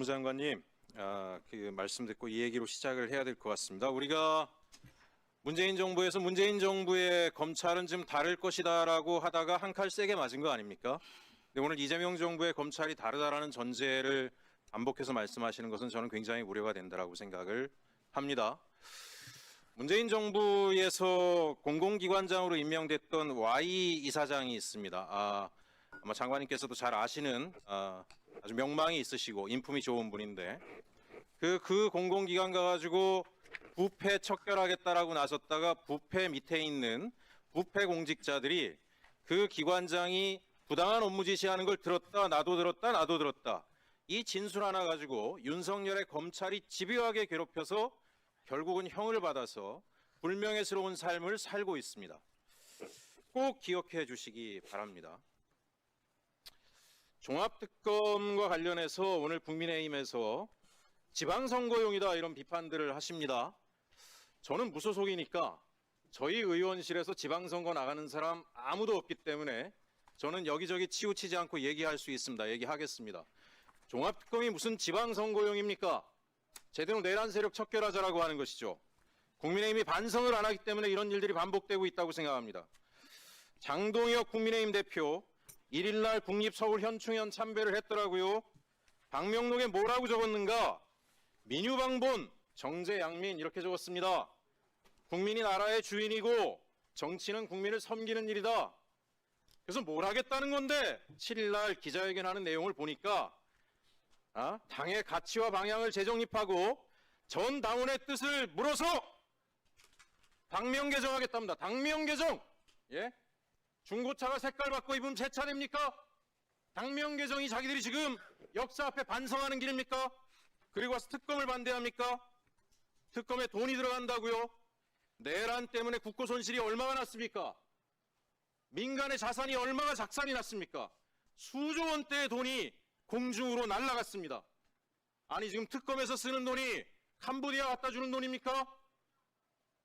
법무장관님, 그 말씀 듣고 이 얘기로 시작을 해야 될 것 같습니다. 우리가 문재인 정부에서 문재인 정부의 검찰은 좀 다를 것이다라고 하다가 한 칼 세게 맞은 거 아닙니까? 근데 오늘 이재명 정부의 검찰이 다르다라는 전제를 반복해서 말씀하시는 것은 저는 굉장히 우려가 된다라고 생각을 합니다. 문재인 정부에서 공공기관장으로 임명됐던 Y 이사장이 있습니다. 아마 장관님께서도 잘 아시는 아주 명망이 있으시고 인품이 좋은 분인데 그 공공기관 가가지고 부패 척결하겠다라고 나섰다가 부패 밑에 있는 부패 공직자들이 그 기관장이 부당한 업무 지시하는 걸 들었다 나도 들었다 이 진술 하나 가지고 윤석열의 검찰이 집요하게 괴롭혀서 결국은 형을 받아서 불명예스러운 삶을 살고 있습니다. 꼭 기억해 주시기 바랍니다. 종합특검과 관련해서 오늘 국민의힘에서 지방선거용이다 이런 비판들을 하십니다. 저는 무소속이니까 저희 의원실에서 지방선거 나가는 사람 아무도 없기 때문에 저는 여기저기 치우치지 않고 얘기할 수 있습니다. 얘기하겠습니다. 종합특검이 무슨 지방선거용입니까? 제대로 내란 세력 척결하자라고 하는 것이죠. 국민의힘이 반성을 안 하기 때문에 이런 일들이 반복되고 있다고 생각합니다. 장동혁 국민의힘 대표 1일날 국립서울현충원 참배를 했더라고요. 방명록에 뭐라고 적었는가? 민유방본, 정제양민 이렇게 적었습니다. 국민이 나라의 주인이고 정치는 국민을 섬기는 일이다. 그래서 뭘 하겠다는 건데 7일날 기자회견하는 내용을 보니까 당의 가치와 방향을 재정립하고 전 당원의 뜻을 물어서 당명 개정하겠답니다. 당명 개정. 예? 중고차가 색깔 바꿔 입으면 제 차례입니까? 당명 개정이 자기들이 지금 역사 앞에 반성하는 길입니까? 그리고 와서 특검을 반대합니까? 특검에 돈이 들어간다고요? 내란 때문에 국고 손실이 얼마가 났습니까? 민간의 자산이 얼마가 작살이 났습니까? 수조 원대의 돈이 공중으로 날아갔습니다. 아니 지금 특검에서 쓰는 돈이 캄보디아 갖다 주는 돈입니까?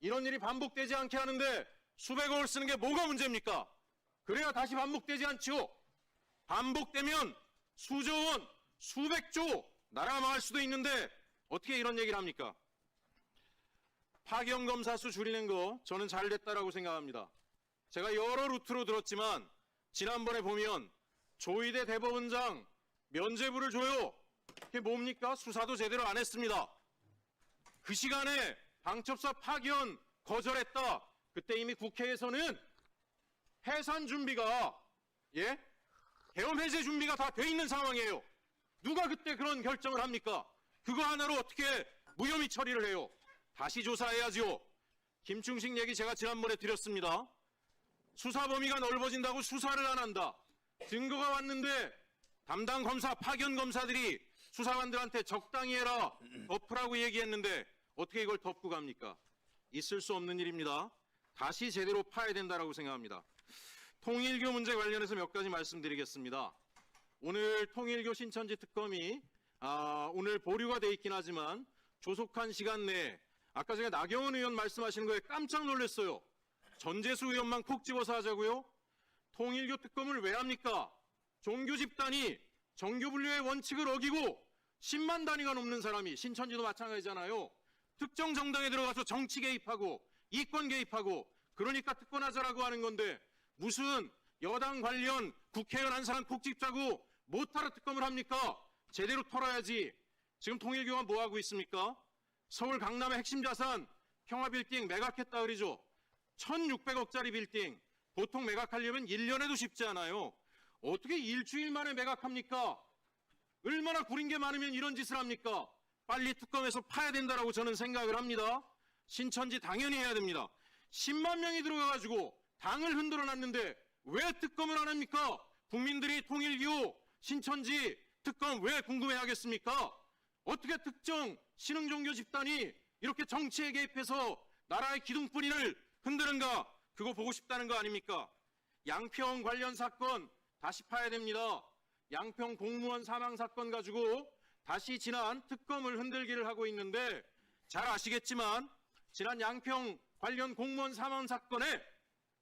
이런 일이 반복되지 않게 하는데 수백억을 쓰는 게 뭐가 문제입니까? 그래야 다시 반복되지 않지요. 반복되면 수조 원, 수백조 나라 망할 수도 있는데 어떻게 이런 얘기를 합니까? 파견검사 수 줄이는 거 저는 잘 됐다라고 생각합니다. 제가 여러 루트로 들었지만 지난번에 보면 조희대 대법원장 면죄부를 줘요. 그게 뭡니까? 수사도 제대로 안 했습니다. 그 시간에 방첩사 파견 거절했다. 그때 이미 국회에서는 해산 준비가 계엄 해제 준비가 다 돼 있는 상황이에요. 누가 그때 그런 결정을 합니까? 그거 하나로 어떻게 무혐의 처리를 해요? 다시 조사해야지요. 김충식 얘기 제가 지난번에 드렸습니다. 수사 범위가 넓어진다고 수사를 안 한다. 증거가 왔는데 담당 검사, 파견 검사들이 수사관들한테 적당히 해라, 덮으라고 얘기했는데 어떻게 이걸 덮고 갑니까? 있을 수 없는 일입니다. 다시 제대로 파야 된다고 생각합니다. 통일교 문제 관련해서 몇 가지 말씀드리겠습니다. 오늘 통일교 신천지 특검이 오늘 보류가 돼 있긴 하지만 조속한 시간 내에 아까 전에 나경원 의원 말씀하시는 거에 깜짝 놀랐어요. 전재수 의원만 콕 집어서 하자고요? 통일교 특검을 왜 합니까? 종교 집단이 정교 분류의 원칙을 어기고 10만 단위가 넘는 사람이 신천지도 마찬가지잖아요. 특정 정당에 들어가서 정치 개입하고 이권 개입하고 그러니까 특권하자라고 하는 건데 무슨 여당 관련 국회의원 한 사람 콕 집자고 못하러 특검을 합니까? 제대로 털어야지. 지금 통일교가 뭐 하고 있습니까? 서울 강남의 핵심 자산 평화빌딩 매각했다 그러죠. 1,600억짜리 빌딩 보통 매각하려면 1년에도 쉽지 않아요. 어떻게 일주일 만에 매각합니까? 얼마나 구린 게 많으면 이런 짓을 합니까? 빨리 특검에서 파야 된다라고 저는 생각을 합니다. 신천지 당연히 해야 됩니다. 10만 명이 들어가가지고 당을 흔들어 놨는데 왜 특검을 안 합니까? 국민들이 통일교, 신천지 특검 왜 궁금해하겠습니까? 어떻게 특정 신흥종교 집단이 이렇게 정치에 개입해서 나라의 기둥뿌리를 흔드는가? 그거 보고 싶다는 거 아닙니까? 양평 관련 사건 다시 파야 됩니다. 양평 공무원 사망 사건 가지고 다시 지난 특검을 흔들기를 하고 있는데 잘 아시겠지만 지난 양평 관련 공무원 사망 사건에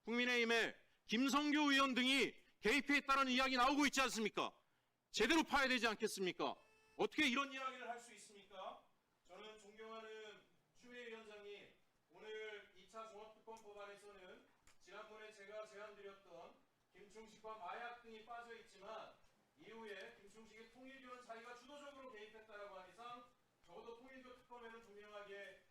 국민의힘의 김성교 의원 등이 개입해 있다는 이야기 나오고 있지 않습니까? 제대로 파야 되지 않겠습니까? 어떻게 이런 이야기를 할 수 있습니까? 저는 존경하는 추미애 위원장님, 오늘 2차 종합특검 법안에서는 지난번에 제가 제안드렸던 김충식과 마약 등이 빠져 있지만 이후에 김충식의 통일교는 자기가 주도적으로 개입했다라고 한 이상 적어도 통일교 특검에는 분명하게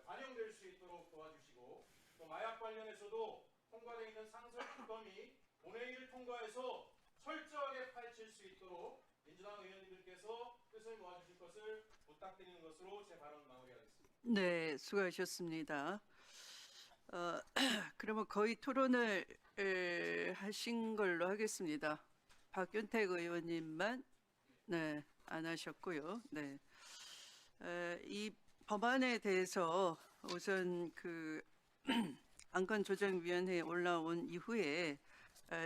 반영될 수 있도록 도와주시고, 또 마약 관련해서도 통과되어 있는 상설 특검이 본회의를 통과해서 철저하게 파헤칠 수 있도록 민주당 의원님들께서 뜻을 모아주실 것을 부탁드리는 것으로 제 발언 마무리하겠습니다. 네, 수고하셨습니다. 그러면 거의 토론을 하신 걸로 하겠습니다. 박윤택 의원님만 네, 안 하셨고요. 네, 이 법안에 대해서 우선 그 안건조정위원회에 올라온 이후에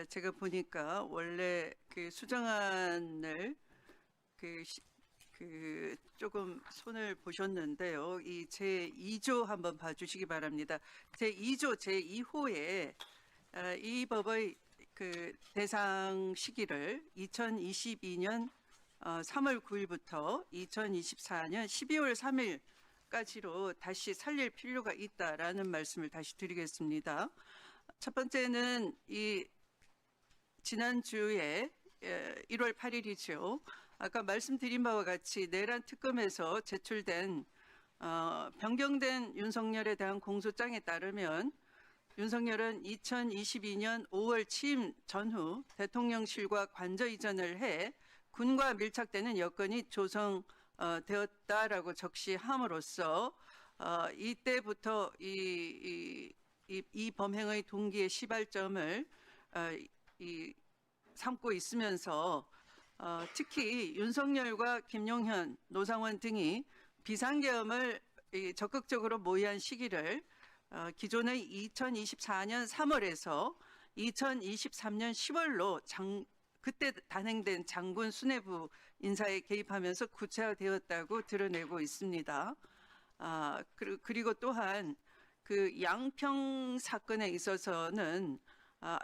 제가 보니까 원래 그 수정안을 그 조금 손을 보셨는데요. 이 제2조 한번 봐주시기 바랍니다. 제2조 제2호에 이 법의 그 대상 시기를 2022년 3월 9일부터 2024년 12월 3일까지로 다시 살릴 필요가 있다라는 말씀을 다시 드리겠습니다. 첫 번째는 이 지난주에 1월 8일이죠. 아까 말씀드린 바와 같이 내란 특검에서 제출된 변경된 윤석열에 대한 공소장에 따르면 윤석열은 2022년 5월 취임 전후 대통령실과 관저 이전을 해 군과 밀착되는 여건이 조성되었다라고 적시함으로써 이때부터 이 범행의 동기의 시발점을 삼고 있으면서 특히 윤석열과 김용현, 노상원 등이 비상계엄을 적극적으로 모의한 시기를 기존의 2024년 3월에서 2023년 10월로 그때 단행된 장군 수뇌부 인사에 개입하면서 구체화되었다고 드러내고 있습니다. 그리고 또한 그 양평 사건에 있어서는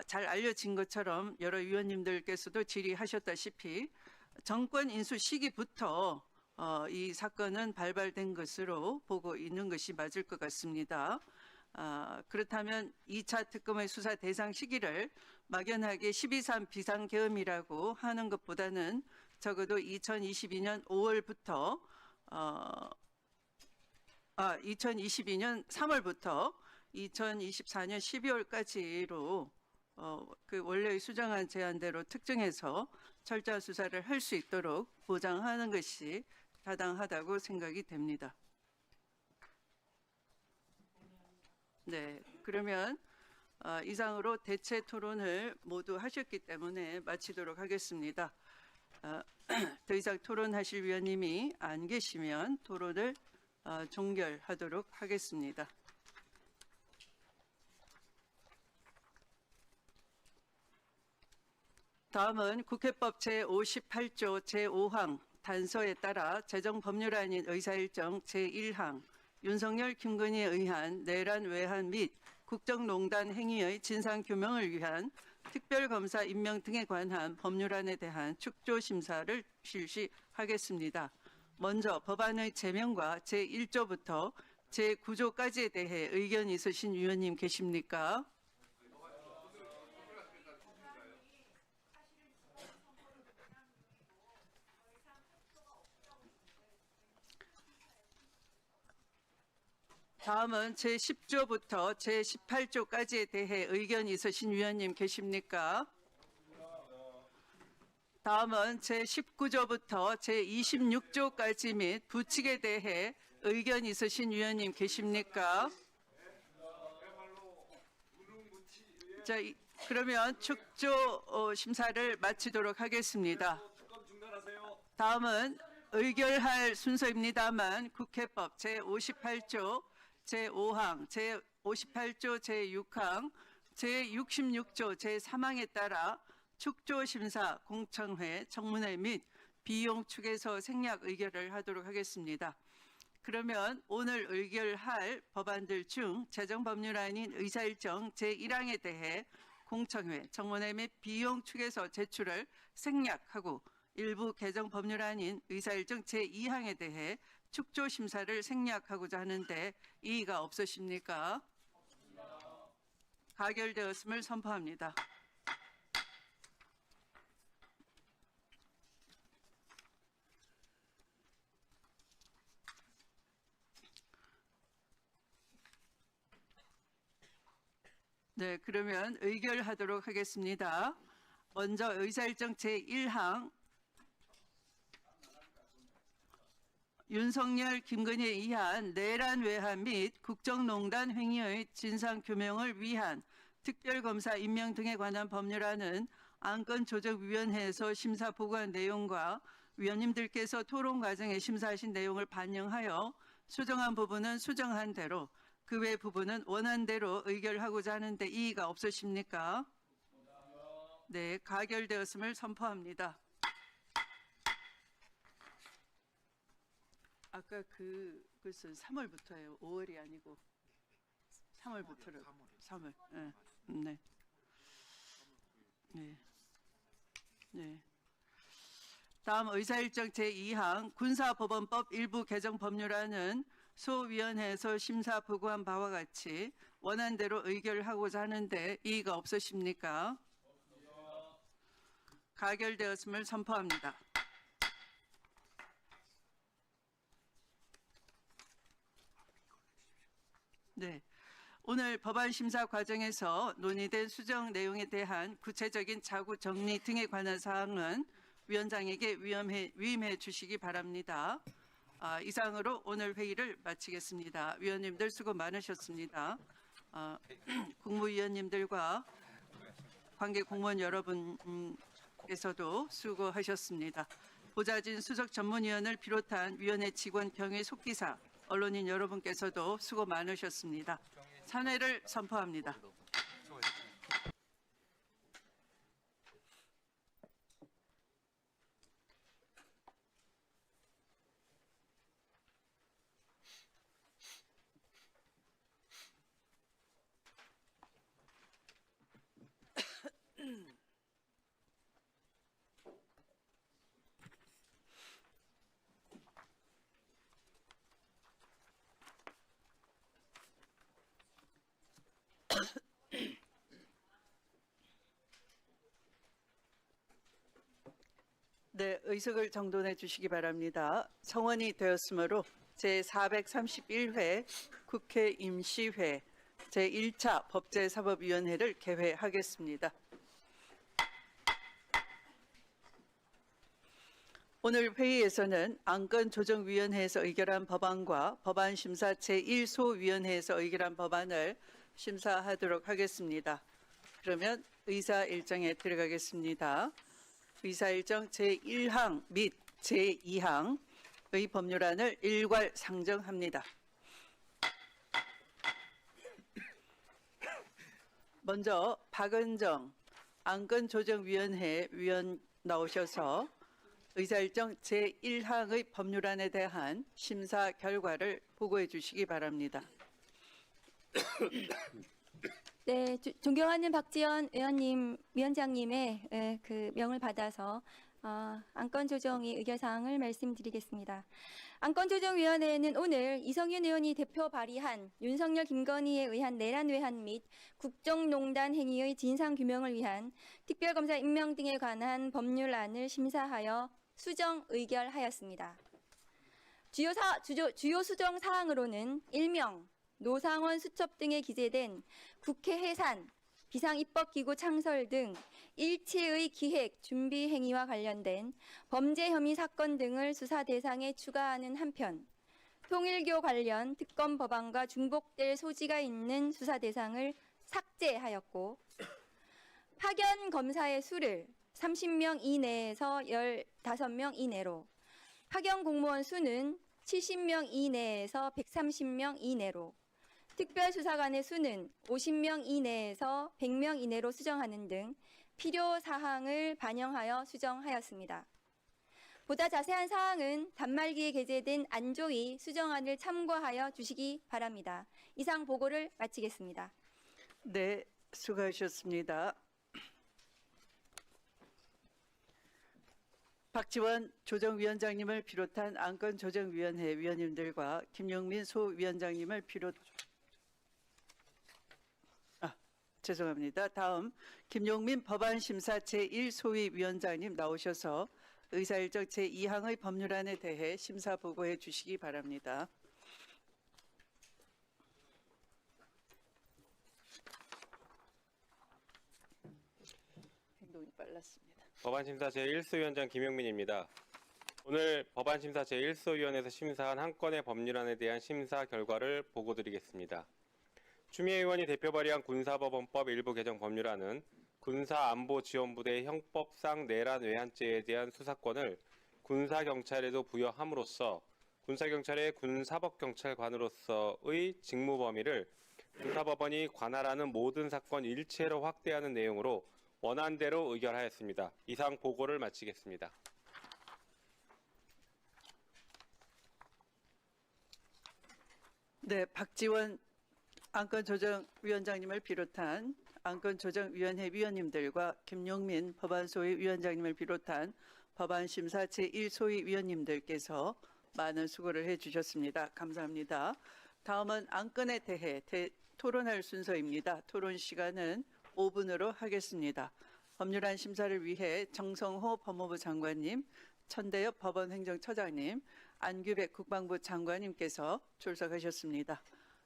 잘 알려진 것처럼 여러 위원님들께서도 질의하셨다시피 정권 인수 시기부터 이 사건은 발발된 것으로 보고 있는 것이 맞을 것 같습니다. 그렇다면 2차 특검의 수사 대상 시기를 막연하게 12.3 비상계엄이라고 하는 것보다는 적어도 2022년 5월부터 2022년 3월부터 2024년 12월까지로 그 원래의 수정안 제안대로 특정해서 철저한 수사를 할 수 있도록 보장하는 것이 타당하다고 생각이 됩니다. 네, 그러면 이상으로 대체 토론을 모두 하셨기 때문에 마치도록 하겠습니다. 더 이상 토론하실 위원님이 안 계시면 토론을 종결하도록 하겠습니다. 다음은 국회법 제58조 제5항 단서에 따라 제정법률안인 의사일정 제1항 윤석열, 김건희에 의한 내란 외환 및 국정농단 행위의 진상규명을 위한 특별검사 임명 등에 관한 법률안에 대한 축조심사를 실시하겠습니다. 먼저 법안의 제명과 제1조부터 제9조까지에 대해 의견 있으신 위원님 계십니까? 다음은 제10조부터 제18조까지에 대해 의견 있으신 위원님 계십니까? 다음은 제19조부터 제26조까지 및 부칙에 대해 의견 있으신 위원님 계십니까? 자, 그러면 축조 심사를 마치도록 하겠습니다. 다음은 의결할 순서입니다만 국회법 제58조 제5항, 제58조 제6항, 제66조 제3항에 따라 축조심사, 공청회, 청문회 및 비용 축에서 생략 의결을 하도록 하겠습니다. 그러면 오늘 의결할 법안들 중 제정법률안인 의사일정 제1항에 대해 공청회, 청문회 및 비용 축에서 제출을 생략하고 일부 개정 법률안인 의사일정 제2항에 대해 축조 심사를 생략하고자 하는데 이의가 없으십니까? 가결되었음을 선포합니다. 네, 그러면 의결하도록 하겠습니다. 먼저 의사일정 제1항 윤석열, 김건희에 의한 내란 외환 및 국정농단 행위의 진상규명을 위한 특별검사 임명 등에 관한 법률안은 안건조정위원회에서 심사 보고한 내용과 위원님들께서 토론 과정에 심사하신 내용을 반영하여 수정한 부분은 수정한 대로 그 외 부분은 원한 대로 의결하고자 하는데 이의가 없으십니까? 네, 가결되었음을 선포합니다. 아까 그것은 3월부터예요. 5월이 아니고 3월부터를 3월. 네. 네. 네. 네. 다음 의사일정 제2항 군사법원법 일부 개정 법률안은 소위원회에서 심사 보고한 바와 같이 원안대로 의결하고자 하는데 이의가 없으십니까? 가결되었음을 선포합니다. 네. 오늘 법안 심사 과정에서 논의된 수정 내용에 대한 구체적인 자구 정리 등에 관한 사항은 위원장에게 위임해 주시기 바랍니다. 이상으로 오늘 회의를 마치겠습니다. 위원님들 수고 많으셨습니다. 국무위원님들과 관계 공무원 여러분께서도 수고하셨습니다. 보좌진 수석 전문위원을 비롯한 위원회 직원 경위 속기사 언론인 여러분께서도 수고 많으셨습니다. 산회를 선포합니다. 네, 의석을 정돈해 주시기 바랍니다. 성원이 되었으므로 제431회 국회 임시회 제1차 법제사법위원회를 개회하겠습니다. 오늘 회의에서는 안건조정위원회에서 의결한 법안과 법안심사 제1소위원회에서 의결한 법안을 심사하도록 하겠습니다. 그러면 의사일정에 들어가겠습니다. 의사일정 제1항 및 제2항의 법률안을 일괄 상정합니다. 먼저 박은정 안건조정위원회 위원 나오셔서 의사일정 제1항의 법률안에 대한 심사 결과를 보고해 주시기 바랍니다. 네, 존경하는 박지원 의원님, 위원장님의 그 명을 받아서 안건조정위 의결사항을 말씀드리겠습니다. 안건조정위원회는 오늘 이성윤 의원이 대표 발의한 윤석열, 김건희에 의한 내란 외환 및 국정농단 행위의 진상규명을 위한 특별검사 임명 등에 관한 법률안을 심사하여 수정 의결하였습니다. 주요 수정 사항으로는 일명 노상원 수첩 등에 기재된 국회 해산, 비상입법기구 창설 등 일체의 기획, 준비 행위와 관련된 범죄 혐의 사건 등을 수사 대상에 추가하는 한편 통일교 관련 특검 법안과 중복될 소지가 있는 수사 대상을 삭제하였고 파견 검사의 수를 30명 이내에서 15명 이내로 파견 공무원 수는 70명 이내에서 130명 이내로 특별수사관의 수는 50명 이내에서 100명 이내로 수정하는 등 필요 사항을 반영하여 수정하였습니다. 보다 자세한 사항은 단말기에 게재된 안조위 수정안을 참고하여 주시기 바랍니다. 이상 보고를 마치겠습니다. 네, 수고하셨습니다. 박지원 조정위원장님을 비롯한 안건조정위원회 위원님들과 김용민 소위원장님을 죄송합니다. 다음 김용민 법안심사 제1소위위원장님 나오셔서 의사일정 제2항의 법률안에 대해 심사 보고해 주시기 바랍니다. 행동이 빨랐습니다. 법안심사 제1소위원장 김용민입니다. 오늘 법안심사 제1소위원회에서 심사한 한 건의 법률안에 대한 심사 결과를 보고드리겠습니다. 추미애 의원이 대표 발의한 군사법원법 일부 개정 법률안은 군사안보지원부대의 형법상 내란 외환죄에 대한 수사권을 군사경찰에도 부여함으로써 군사경찰의 군사법경찰관으로서의 직무 범위를 군사법원이 관할하는 모든 사건 일체로 확대하는 내용으로 원안대로 의결하였습니다. 이상 보고를 마치겠습니다. 네, 박지원 안건조정위원장님을 비롯한 안건조정위원회 위원님들과 김용민 법안소위 위원장님을 비롯한 법안심사 제1소위 위원님들께서 많은 수고를 해주셨습니다. 감사합니다. 다음은 안건에 대해 토론할 순서입니다. 토론 시간은 5분으로 하겠습니다. 법률안 심사를 위해 정성호 법무부 장관님, 천대엽 법원행정처장님, 안규백 국방부 장관님께서 출석하셨습니다.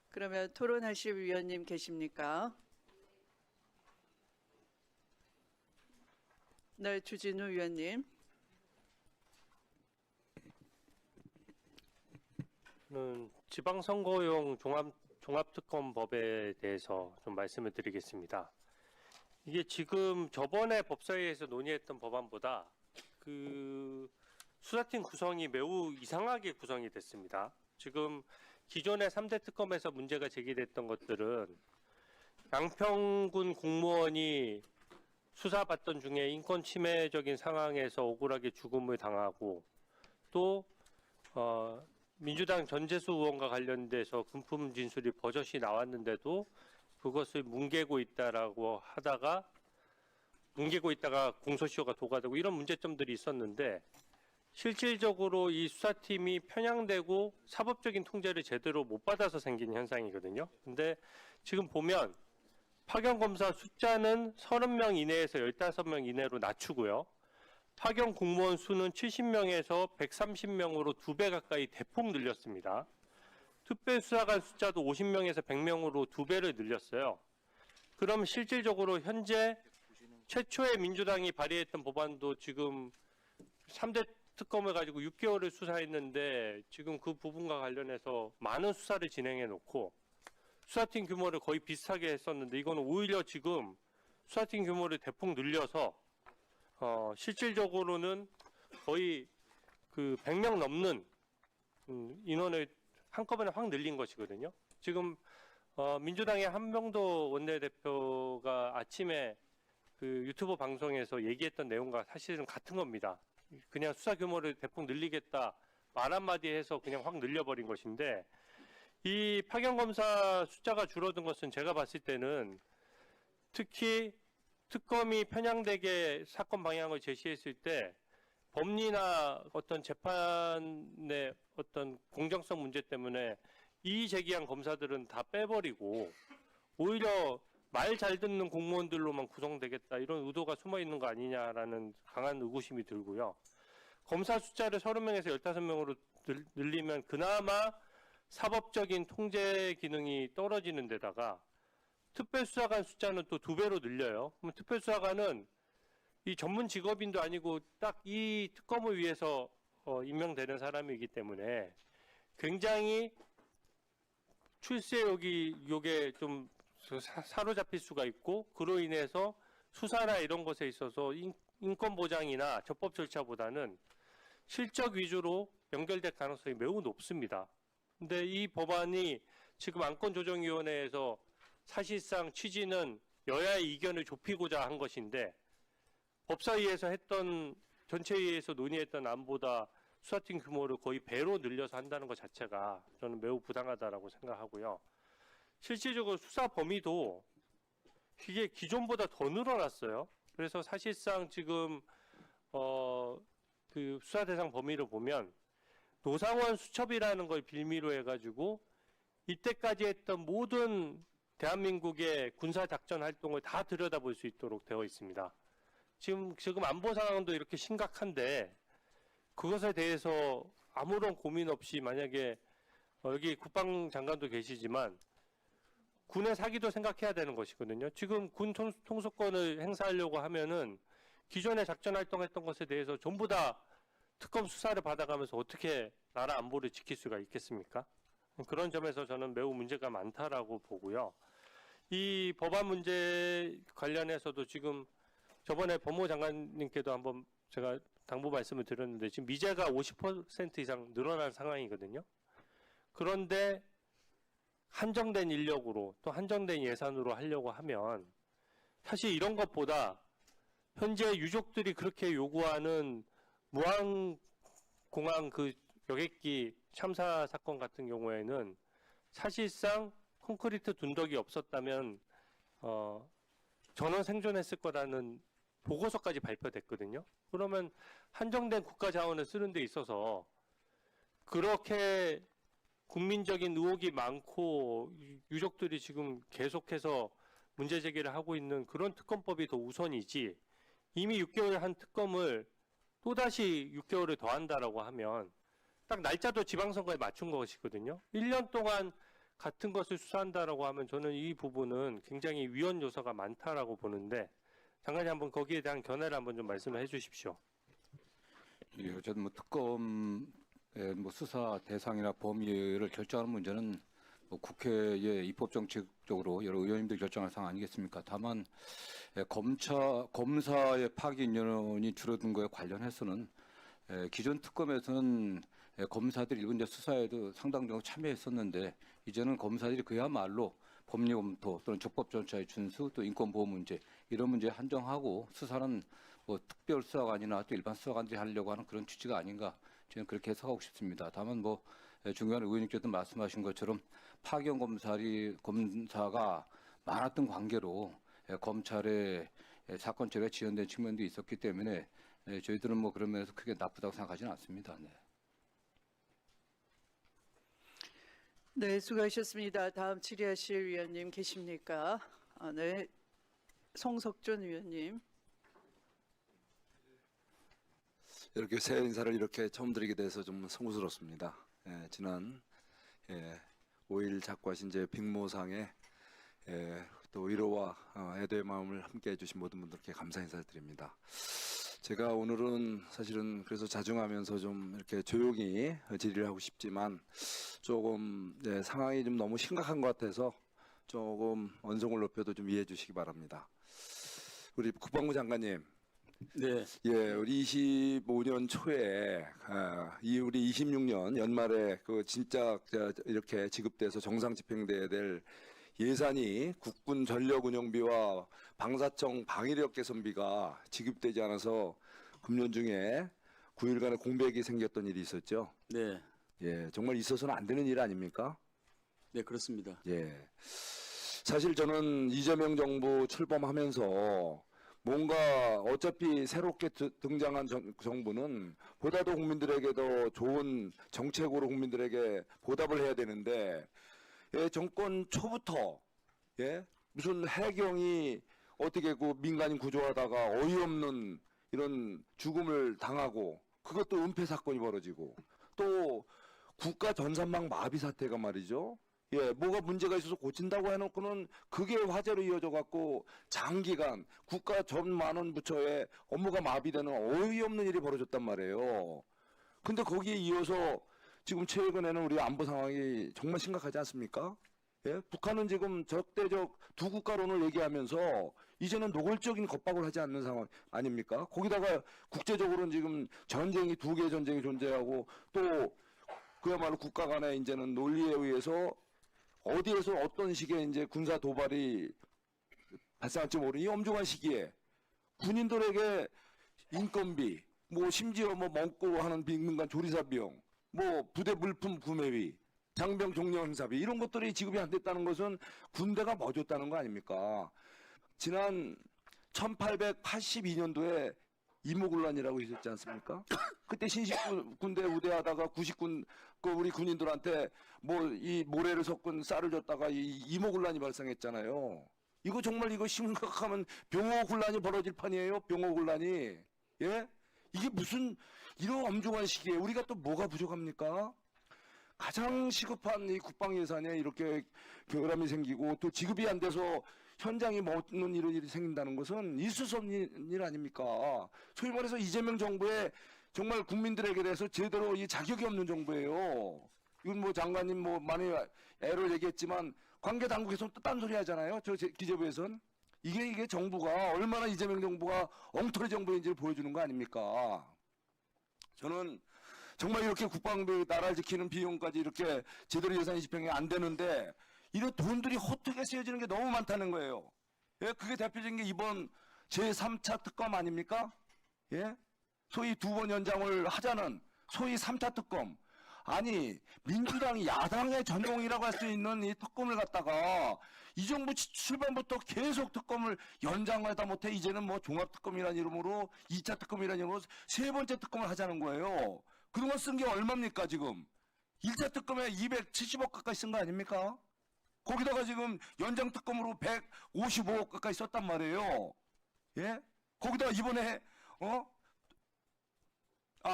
그러면 토론하실 위원님 계십니까? 네, 주진우 위원님. 지방선거용 종합특검법에 대해서 좀 말씀을 드리겠습니다. 이게 지금 저번에 법사위에서 논의했던 법안보다 그 수사팀 구성이 매우 이상하게 구성이 됐습니다. 지금 기존의 3대 특검에서 문제가 제기됐던 것들은 양평군 공무원이 수사받던 중에 인권 침해적인 상황에서 억울하게 죽음을 당하고 또 민주당 전재수 의원과 관련돼서 금품 진술이 버젓이 나왔는데도 그것을 뭉개고 있다가 공소시효가 도과되고 이런 문제점들이 있었는데 실질적으로 이 수사팀이 편향되고 사법적인 통제를 제대로 못 받아서 생긴 현상이거든요. 근데 지금 보면 파견 검사 숫자는 30명 이내에서 15명 이내로 낮추고요. 파견 공무원 수는 70명에서 130명으로 2배 가까이 대폭 늘렸습니다. 특별수사관 숫자도 50명에서 100명으로 2배를 늘렸어요. 그럼 실질적으로 현재 최초의 민주당이 발의했던 법안도 지금 3대 특검을 가지고 6개월을 수사했는데 지금 그 부분과 관련해서 많은 수사를 진행해 놓고 수사팀 규모를 거의 비슷하게 했었는데 이거는 오히려 지금 수사팀 규모를 대폭 늘려서 실질적으로는 거의 그 100명 넘는 인원을 한꺼번에 확 늘린 것이거든요. 지금 민주당의 한명도 원내대표가 아침에 그 유튜브 방송에서 얘기했던 내용과 사실은 같은 겁니다. 그냥 수사 규모를 대폭 늘리겠다 말 한마디 해서 그냥 확 늘려버린 것인데 이 파견검사 숫자가 줄어든 것은 제가 봤을 때는 특히 특검이 편향되게 사건 방향을 제시했을 때 법리나 어떤 재판의 어떤 공정성 문제 때문에 이의 제기한 검사들은 다 빼버리고 오히려 말 잘 듣는 공무원들로만 구성되겠다 이런 의도가 숨어 있는 거 아니냐라는 강한 의구심이 들고요. 검사 숫자를 30명에서 15명으로 늘리면 그나마 사법적인 통제 기능이 떨어지는 데다가 특별수사관 숫자는 또 2배로 늘려요. 그럼 특별수사관은 이 전문 직업인도 아니고 딱 이 특검을 위해서 임명되는 사람이기 때문에 굉장히 출세 요게 좀 사로잡힐 수가 있고 그로 인해서 수사나 이런 것에 있어서 인권 보장이나 적법 절차보다는 실적 위주로 연결될 가능성이 매우 높습니다. 근데 이 법안이 지금 안건조정위원회에서 사실상 취지는 여야의 이견을 좁히고자 한 것인데 법사위에서 했던 전체회의에서 논의했던 안보다 수사팀 규모를 거의 배로 늘려서 한다는 것 자체가 저는 매우 부당하다라고 생각하고요. 실질적으로 수사 범위도 이게 기존보다 더 늘어났어요. 그래서 사실상 지금 그 수사 대상 범위를 보면 노상원 수첩이라는 걸 빌미로 해가지고 이때까지 했던 모든 대한민국의 군사 작전 활동을 다 들여다볼 수 있도록 되어 있습니다. 지금 안보 상황도 이렇게 심각한데 그것에 대해서 아무런 고민 없이 만약에 여기 국방장관도 계시지만 군의 사기도 생각해야 되는 것이거든요. 지금 군 통수권을 행사하려고 하면은 기존에 작전 활동했던 것에 대해서 전부 다 특검 수사를 받아가면서 어떻게 나라 안보를 지킬 수가 있겠습니까? 그런 점에서 저는 매우 문제가 많다라고 보고요. 이 법안 문제 관련해서도 지금 저번에 법무부 장관님께도 한번 제가 당부 말씀을 드렸는데 지금 미제가 50% 이상 늘어난 상황이거든요. 그런데 한정된 인력으로 또 한정된 예산으로 하려고 하면 사실 이런 것보다 현재 유족들이 그렇게 요구하는 무항공항 그 여객기 참사 사건 같은 경우에는 사실상 콘크리트 둔덕이 없었다면 전원 생존했을 거라는 보고서까지 발표됐거든요. 그러면 한정된 국가 자원을 쓰는 데 있어서 그렇게 국민적인 의혹이 많고 유족들이 지금 계속해서 문제 제기를 하고 있는 그런 특검법이 더 우선이지 이미 6개월 한 특검을 또다시 6개월을 더 한다라고 하면 딱 날짜도 지방선거에 맞춘 것이거든요. 1년 동안 같은 것을 수사한다라고 하면 저는 이 부분은 굉장히 위헌 요소가 많다라고 보는데 장관님 한번 거기에 대한 견해를 한번 좀 말씀을 해 주십시오. 예, 어쨌든 뭐 특검의 뭐 수사 대상이나 범위를 결정하는 문제는 뭐 국회의 입법정책적으로 여러 의원님들이 결정할 사항 아니겠습니까? 다만 검사의 파기 인원이 줄어든 것에 관련해서는 기존 특검에서는 검사들이 일부 이제 수사에도 상당정도 참여했었는데 이제는 검사들이 그야말로 법리 검토 또는 적법 절차의 준수 또 인권 보호 문제 이런 문제에 한정하고 수사는 뭐 특별 수사관이나 또 일반 수사관들이 하려고 하는 그런 취지가 아닌가 저는 그렇게 해석하고 싶습니다. 다만 뭐 중요한 의원님께서 말씀하신 것처럼 파견 검사가 많았던 관계로 검찰의 사건 처리가 지연된 측면도 있었기 때문에 저희들은 뭐 그런 면에서 크게 나쁘다고 생각하지는 않습니다. 네. 네, 수고하셨습니다. 다음 질의하실 위원님 계십니까? 네, 송석준 위원님. 이렇게 새 인사를 이렇게 처음 드리게 돼서 좀 송구스럽습니다. 지난 5일 작고하신 제 빅모상에 또 위로와 애도의 마음을 함께 해주신 모든 분들께 감사 인사를 드립니다. 제가 오늘은 사실은 그래서 자중하면서 좀 이렇게 조용히 질의를 하고 싶지만 조금 상황이 좀 너무 심각한 것 같아서 조금 언성을 높여도 좀 이해해 주시기 바랍니다. 우리 국방부 장관님. 네. 예, 우리 25년 초에 우리 26년 연말에 그 진짜 이렇게 지급돼서 정상 집행돼야 될 예산이 국군 전력 운영비와 방사청 방위력 개선비가 지급되지 않아서 금년 중에 9일간의 공백이 생겼던 일이 있었죠. 네. 예, 정말 있어서는 안 되는 일 아닙니까? 네, 그렇습니다. 예. 사실 저는 이재명 정부 출범하면서 뭔가 어차피 새롭게 등장한 정부는 보다 더 국민들에게 더 좋은 정책으로 국민들에게 보답을 해야 되는데 정권 초부터 무슨 해경이 어떻게 그 민간인 구조하다가 어이없는 이런 죽음을 당하고 그것도 은폐 사건이 벌어지고 또 국가 전산망 마비 사태가 말이죠. 뭐가 문제가 있어서 고친다고 해놓고는 그게 화제로 이어져 갖고 장기간 국가 전 많은 부처에 업무가 마비되는 어이없는 일이 벌어졌단 말이에요. 근데 거기에 이어서 지금 최근에는 우리 안보 상황이 정말 심각하지 않습니까? 북한은 지금 적대적 두 국가론을 얘기하면서 이제는 노골적인 겁박을 하지 않는 상황 아닙니까? 거기다가 국제적으로는 지금 전쟁이 두 개의 전쟁이 존재하고 또 그야말로 국가 간의 이제는 논리에 의해서 어디에서 어떤 식의 이제 군사 도발이 발생할지 모르는 이 엄중한 시기에 군인들에게 인건비, 뭐 심지어 뭐 먹고 하는 민간 조리사 비용, 뭐 부대 물품 구매비, 장병 종료 행사비 이런 것들이 지급이 안 됐다는 것은 군대가 멎었다는 거 아닙니까? 지난 1882년도에 이모군란이라고 하셨지 않습니까? 그때 신식군대 우대하다가 90군 그 우리 군인들한테 뭐 이 모래를 섞은 쌀을 줬다가 이 이모군란이 발생했잖아요. 이거 정말 이거 심각하면 병호군란이 벌어질 판이에요. 병호군란이. 예? 이게 무슨 이런 엄중한 시기에 우리가 또 뭐가 부족합니까? 가장 시급한 이 국방 예산에 이렇게 결함이 생기고 또 지급이 안 돼서 현장이 멎는 이런 일이 생긴다는 것은 있을 수 없는 일 아닙니까? 소위 말해서 이재명 정부의 정말 국민들에게 대해서 제대로 이 자격이 없는 정부예요. 이건 뭐 장관님 뭐 많이 애를 얘기했지만 관계 당국에서는 또 딴소리 하잖아요. 저 기재부에서는. 이게 정부가 얼마나 이재명 정부가 엉터리 정부인지를 보여주는 거 아닙니까? 저는 정말 이렇게 국방비 나라를 지키는 비용까지 이렇게 제대로 예산 집행이 안 되는데 이런 돈들이 허투루에 쓰여지는 게 너무 많다는 거예요. 예, 그게 대표적인 게 이번 제3차 특검 아닙니까? 예? 소위 2번 연장을 하자는 소위 3차 특검. 아니 민주당이 야당의 전용이라고 할 수 있는 이 특검을 갖다가 이 정부 출범부터 계속 특검을 연장하다 못해 이제는 뭐 종합특검이라는 이름으로 2차 특검이라는 이름으로 세 번째 특검을 하자는 거예요. 그동안 쓴 게 얼마입니까 지금? 1차 특검에 270억 가까이 쓴 거 아닙니까? 거기다가 지금 연장 특검으로 155억 가까이 썼단 말이에요. 예? 거기다가 이번에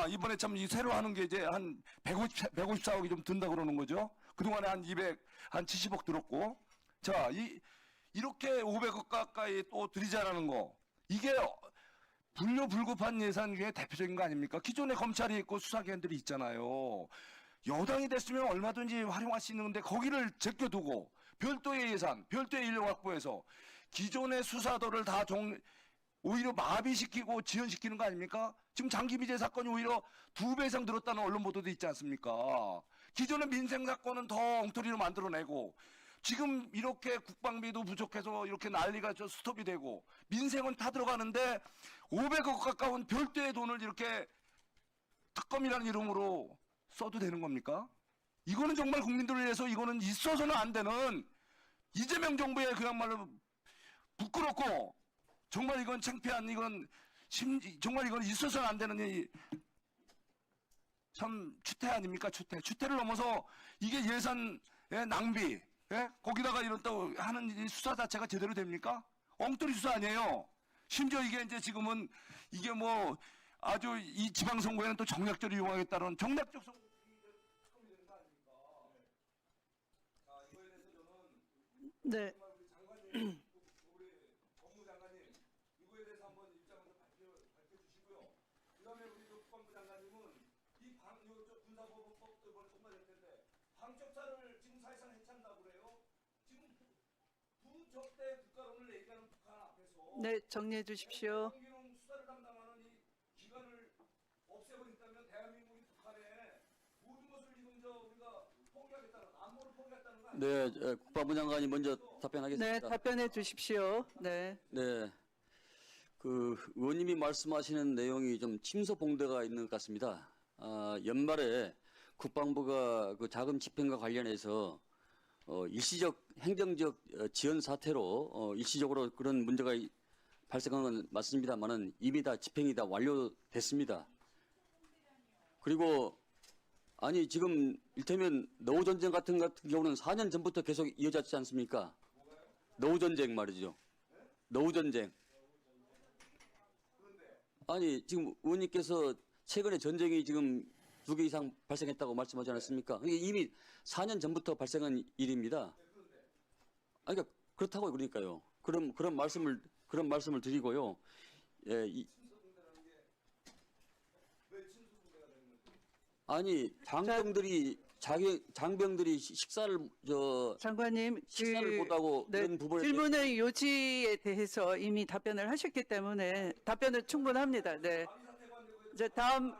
이번에 참 새로 하는 게 이제 한 154억이 좀 든다 그러는 거죠. 그동안에 한 70억 들었고. 자, 이렇게 500억 가까이 또 들이자라는 거. 이게 불효불급한 예산 중에 대표적인 거 아닙니까? 기존에 검찰이 있고 수사기관들이 있잖아요. 여당이 됐으면 얼마든지 활용할 수 있는 건데 거기를 제껴두고 별도의 예산, 별도의 인력 확보해서 기존의 수사도를 다 오히려 마비시키고 지연시키는 거 아닙니까? 지금 장기비제 사건이 오히려 2배 이상 늘었다는 언론 보도도 있지 않습니까? 기존의 민생 사건은 더 엉터리로 만들어내고 지금 이렇게 국방비도 부족해서 이렇게 난리가 스톱이 되고 민생은 다 들어가는데 500억 가까운 별도의 돈을 이렇게 특검이라는 이름으로 써도 되는 겁니까? 이거는 정말 국민들을 위해서 이거는 있어서는 안 되는 이재명 정부의 그야말로 부끄럽고 정말 이건 창피한 정말 이건 있어서는 안 되는 참 추태 아닙니까? 추태를 넘어서 이게 예산 낭비 거기다가 이런 또 하는 이 수사 자체가 제대로 됩니까? 엉터리 수사 아니에요. 심지어 이게 이제 지금은 이게 뭐 아주 이 지방선거에는 또 정략적으로 이용하겠다는 정략적 선거 네. 방첩사를 지금 사실상 해찬다고 그래요. 지금 부적대 국가론을 얘기하는 북한 앞에서 네, 정리해 주십시오. 성기능 수사를 담당하는 이 기관을 없애버린다면 대한민국이 북한에 모든 것을 지금 우리가 포기하겠다는 안보를 포기하겠다는 거 아니에요? 네, 국방부 장관이 먼저 답변하겠습니다. 네, 답변해 주십시오. 네. 네, 그 의원님이 말씀하시는 내용이 좀 침소봉대가 있는 것 같습니다. 연말에 국방부가 그 자금 집행과 관련해서 일시적 행정적 지연 사태로 일시적으로 그런 문제가 발생한 건 맞습니다만은 이미 다 집행이 다 완료됐습니다. 그리고 아니 지금 일테면 노후 전쟁 같은 경우는 4년 전부터 계속 이어졌지 않습니까? 노후 전쟁 말이죠. 노후 전쟁. 아니 지금 의원님께서 최근에 전쟁이 지금 2개 이상 발생했다고 말씀하지 않았습니까? 이게 이미 4년 전부터 발생한 일입니다. 아니, 그러니까 그렇다고요. 그러니까요. 그런 말씀을 드리고요. 예, 아니 장병들이 식사를 장관님, 못하고 네, 이런 부분에 질문의 요지에 대해서 이미 답변을 하셨기 때문에 답변은 충분합니다. 네. 이제 다음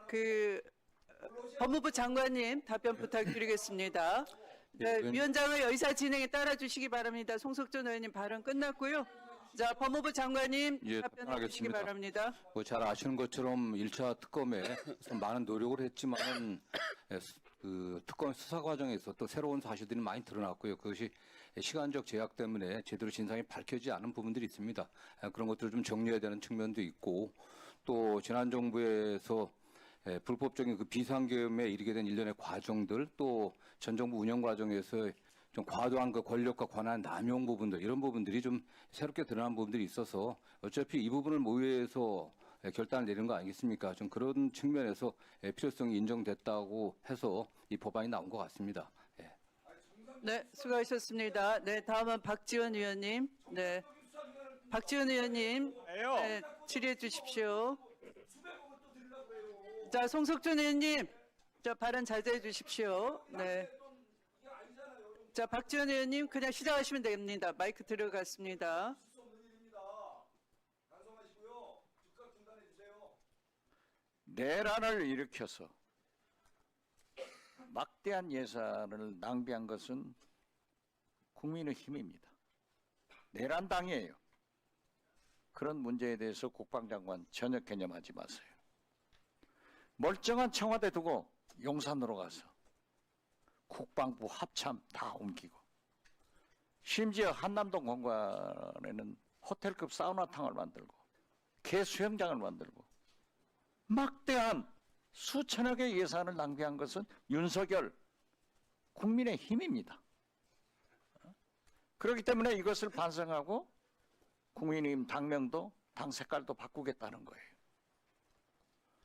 법무부 장관님 답변 부탁드리겠습니다. 네, 위원장의 의사 진행에 따라 주시기 바랍니다. 송석준 의원님 발언 끝났고요. 자, 법무부 장관님 예, 답변해 주시기 답변하겠습니다. 바랍니다. 뭐 잘 아시는 것처럼 1차 특검에 많은 노력을 했지만 그 특검 수사 과정에서 또 새로운 사실들이 많이 드러났고요. 그것이 시간적 제약 때문에 제대로 진상이 밝혀지지 않은 부분들이 있습니다. 그런 것들을 좀 정리해야 되는 측면도 있고 또 지난 정부에서 불법적인 그 비상계엄에 이르게 된 일련의 과정들, 또 전 정부 운영 과정에서 좀 과도한 그 권력과 권한 남용 부분들, 이런 부분들이 좀 새롭게 드러난 부분들이 있어서 어차피 이 부분을 모의해서 결단을 내리는 거 아니겠습니까? 좀 그런 측면에서 필요성이 인정됐다고 해서 이 법안이 나온 것 같습니다. 예. 네, 수고하셨습니다. 네, 다음은 박지원 의원님. 네, 박지원 의원님, 네, 질의해 주십시오. 자, 송석준 의원님, 자, 발언 자제해 주십시오. 네. 자, 박지원 의원님, 그냥 시작하시면 됩니다. 마이크 들어갔습니다. 내란을 일으켜서 막대한 예산을 낭비한 것은 국민의힘입니다. 내란당이에요. 그런 문제에 대해서 국방장관 전혀 개념하지 마세요. 멀쩡한 청와대 두고 용산으로 가서 국방부 합참 다 옮기고, 심지어 한남동 공간에는 호텔급 사우나탕을 만들고 개 수영장을 만들고 막대한 수천억 의 예산을 낭비한 것은 윤석열 국민의힘입니다. 그렇기 때문에 이것을 반성하고 국민의힘 당명도 당 색깔도 바꾸겠다는 거예요.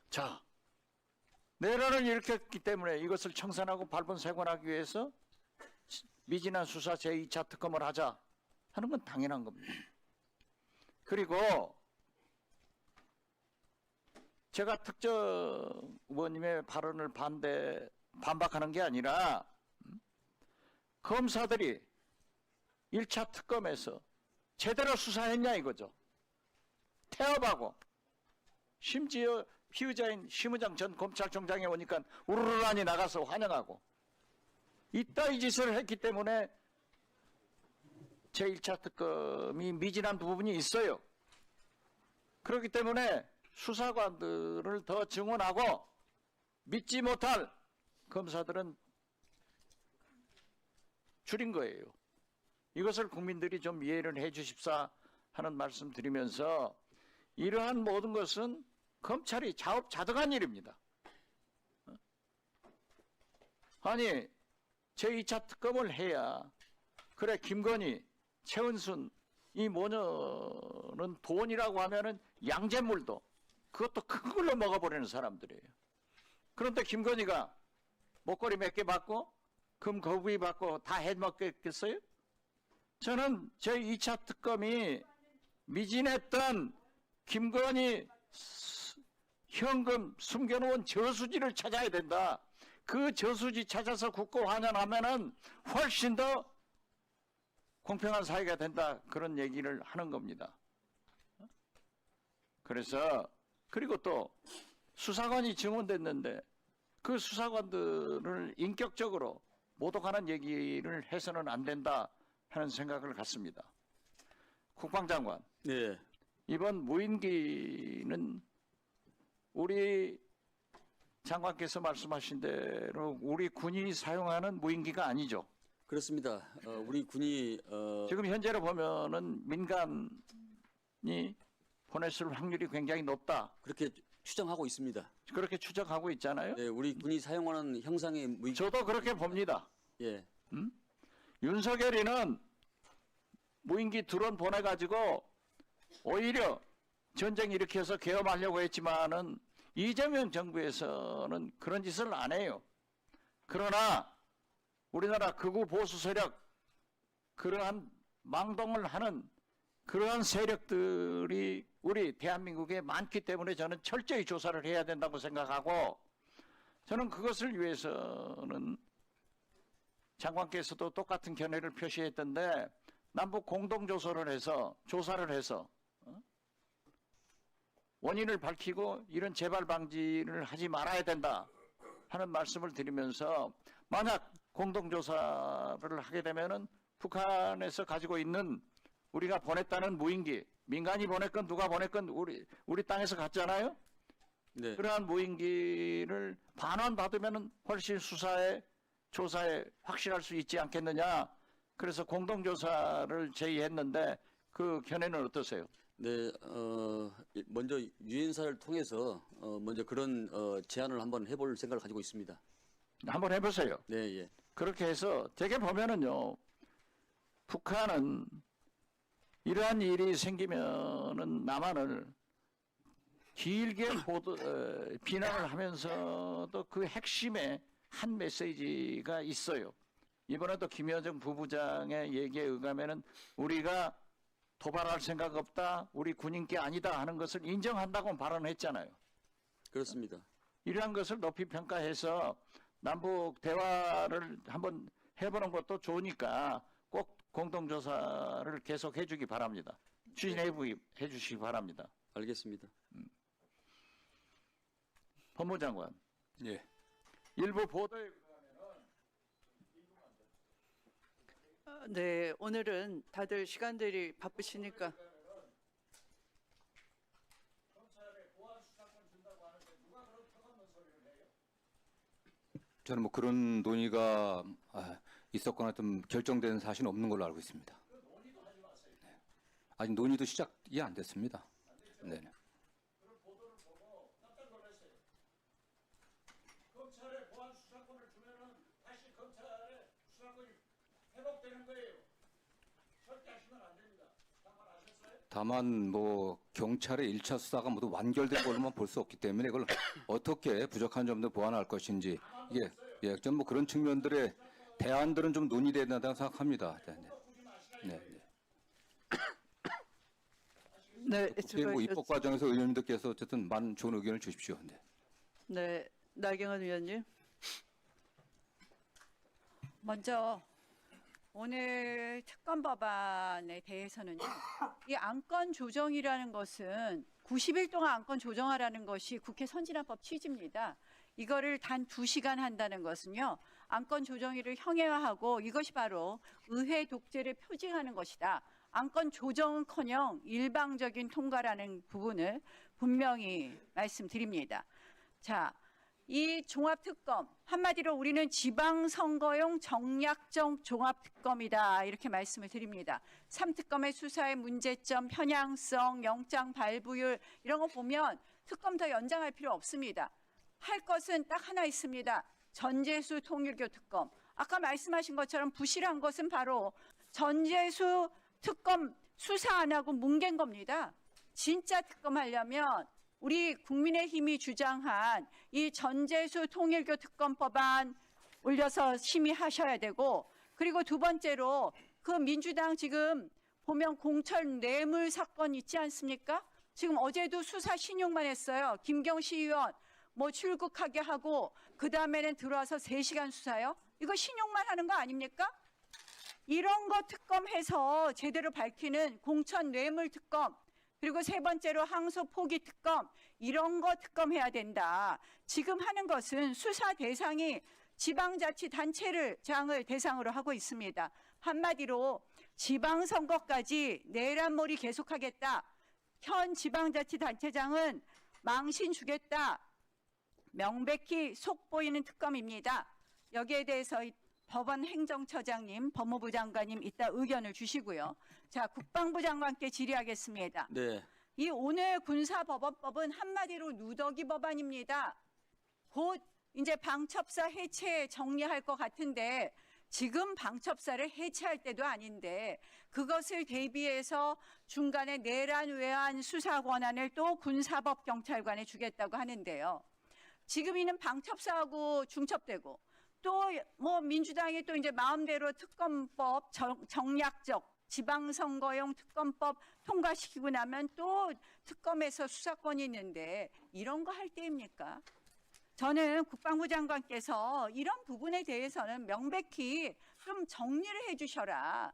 자, 내란을 일으켰기 때문에 이것을 청산하고 발본색원하기 위해서 미진한 수사 제2차 특검을 하자 하는 건 당연한 겁니다. 그리고 제가 특정 의원님의 발언을 반박하는 게 아니라 검사들이 1차 특검에서 제대로 수사했냐 이거죠. 태업하고, 심지어 피의자인 심의장 전 검찰총장이 오니까 우르르란히 나가서 환영하고, 이따위 짓을 했기 때문에 제1차 특검이 미진한 부분이 있어요. 그렇기 때문에 수사관들을 더 증언하고 믿지 못할 검사들은 줄인 거예요. 이것을 국민들이 좀 이해를 해 주십사 하는 말씀 드리면서, 이러한 모든 것은 검찰이 자업자득한 일입니다. 아니, 제2차 특검을 해야, 그래 김건희, 최은순 이 모녀는 돈이라고 하면은 양잿물도 그것도 큰 걸로 먹어버리는 사람들이에요. 그런데 김건희가 목걸이 몇 개 받고 금 거부비 받고 다 해먹겠어요? 저는 제2차 특검이 미진했던 김건희 현금 숨겨놓은 저수지를 찾아야 된다. 그 저수지 찾아서 국고 환원하면은 훨씬 더 공평한 사회가 된다. 그런 얘기를 하는 겁니다. 그래서, 그리고 또 수사관이 증언됐는데 그 수사관들을 인격적으로 모독하는 얘기를 해서는 안 된다 하는 생각을 갖습니다. 국방장관, 네, 이번 무인기는 우리 장관께서 말씀하신 대로 우리 군이 사용하는 무인기가 아니죠. 그렇습니다. 우리 군이 지금 현재로 보면은 민간이 보냈을 확률이 굉장히 높다. 그렇게 추정하고 있습니다. 그렇게 추정하고 있잖아요. 네, 우리 군이 사용하는 형상의 무기. 저도 그렇게 봅니다. 예, 윤석열이는 무인기 드론 보내가지고 오히려 전쟁 일으켜서 계엄하려고 했지만은 이재명 정부에서는 그런 짓을 안 해요. 그러나 우리나라 극우 보수 세력, 그러한 망동을 하는 그러한 세력들이 우리 대한민국에 많기 때문에 저는 철저히 조사를 해야 된다고 생각하고, 저는 그것을 위해서는 장관께서도 똑같은 견해를 표시했던데, 남북 공동조사를 해서 원인을 밝히고 이런 재발 방지를 하지 말아야 된다 하는 말씀을 드리면서, 만약 공동조사를 하게 되면은 북한에서 가지고 있는 우리가 보냈다는 무인기, 민간이 보냈건 누가 보냈건 우리 땅에서 갔잖아요. 네. 그러한 무인기를 반환받으면은 훨씬 수사에, 조사에 확실할 수 있지 않겠느냐. 그래서 공동조사를 제의했는데 그 견해는 어떠세요? 네, 먼저 유엔사를 통해서 먼저 그런 제안을 한번 해볼 생각을 가지고 있습니다. 한번 해보세요. 네, 예. 그렇게 해서 되게 보면은요, 북한은 이러한 일이 생기면은 남한을 길게 비난을 하면서도 그 핵심에 한 메시지가 있어요. 이번에도 김여정 부부장의 얘기에 의하면은 우리가 도발할 생각 없다, 우리 군인께 아니다 하는 것을 인정한다고 발언했잖아요. 그렇습니다. 이러한 것을 높이 평가해서 남북 대화를 한번 해보는 것도 좋으니까 꼭 공동조사를 계속 해주기 바랍니다. 추진해 주시기 바랍니다. 알겠습니다. 법무장관, 예. 일부 보도에 네, 오늘은 다들 시간들이 바쁘시니까. 저는 뭐 그런 논의가 있었거나 좀 결정된 사실은 없는 걸로 알고 있습니다. 네. 아직 논의도 시작이 안 됐습니다. 네. 검찰에 보안 수사권을 주면은 다시 검찰의 수사권이 회복되는 거예요. 절대 하시면 안 됩니다. 장관 아셨어요? 다만 뭐 경찰의 1차 수사가 모두 완결된 걸로만 볼 수 없기 때문에 이걸 어떻게 부족한 점들 보완할 것인지 이게 좀 뭐 그런 측면들의 대안들은 좀 논의돼야 된다고 생각합니다. 네. 네. 네, 국회 뭐 입법 과정에서 의원님들께서 어쨌든 많은 좋은 의견을 주십시오. 네. 네, 나경원 의원님. 먼저 오늘 특검 법안에 대해서는요. 이 안건 조정이라는 것은 90일 동안 안건 조정하라는 것이 국회 선진화법 취지입니다. 이거를 단 2시간 한다는 것은요. 안건 조정위를 형해화하고 이것이 바로 의회 독재를 표징하는 것이다. 안건 조정은커녕 일방적인 통과라는 부분을 분명히 말씀드립니다. 자, 이 종합특검 한마디로 우리는 지방선거용 정략적 종합특검이다 이렇게 말씀을 드립니다. 3특검의 수사의 문제점, 편향성, 영장 발부율 이런 거 보면 특검 더 연장할 필요 없습니다. 할 것은 딱 하나 있습니다. 전재수 통일교 특검. 아까 말씀하신 것처럼 부실한 것은 바로 전재수 특검 수사 안 하고 뭉갠 겁니다. 진짜 특검 하려면 우리 국민의힘이 주장한 이 전재수 통일교 특검 법안 올려서 심의하셔야 되고, 그리고 두 번째로 그 민주당 지금 보면 공천 뇌물 사건 있지 않습니까? 지금 어제도 수사 신용만 했어요. 김경시 의원 뭐 출국하게 하고 그 다음에는 들어와서 3시간 수사요? 이거 신용만 하는 거 아닙니까? 이런 거 특검해서 제대로 밝히는 공천 뇌물 특검, 그리고 세 번째로 항소 포기 특검, 이런 거 특검해야 된다. 지금 하는 것은 수사 대상이 지방자치단체를 장을 대상으로 하고 있습니다. 한마디로 지방선거까지 내란몰이 계속하겠다. 현 지방자치단체장은 망신 주겠다. 명백히 속보이는 특검입니다. 여기에 대해서 법원 행정처장님, 법무부 장관님 이따 의견을 주시고요. 자, 국방부 장관께 질의하겠습니다. 네. 이 오늘 군사법원법은 한마디로 누더기 법안입니다. 곧 이제 방첩사 해체 정리할 것 같은데 지금 방첩사를 해체할 때도 아닌데 그것을 대비해서 중간에 내란 외환 수사 권한을 또 군사법 경찰관에 주겠다고 하는데요. 지금 이는 방첩사하고 중첩되고 또 뭐 민주당이 또 이제 마음대로 특검법 정략적 지방선거용 특검법 통과시키고 나면 또 특검에서 수사권이 있는데 이런 거 할 때입니까? 저는 국방부 장관께서 이런 부분에 대해서는 명백히 좀 정리를 해 주셔라.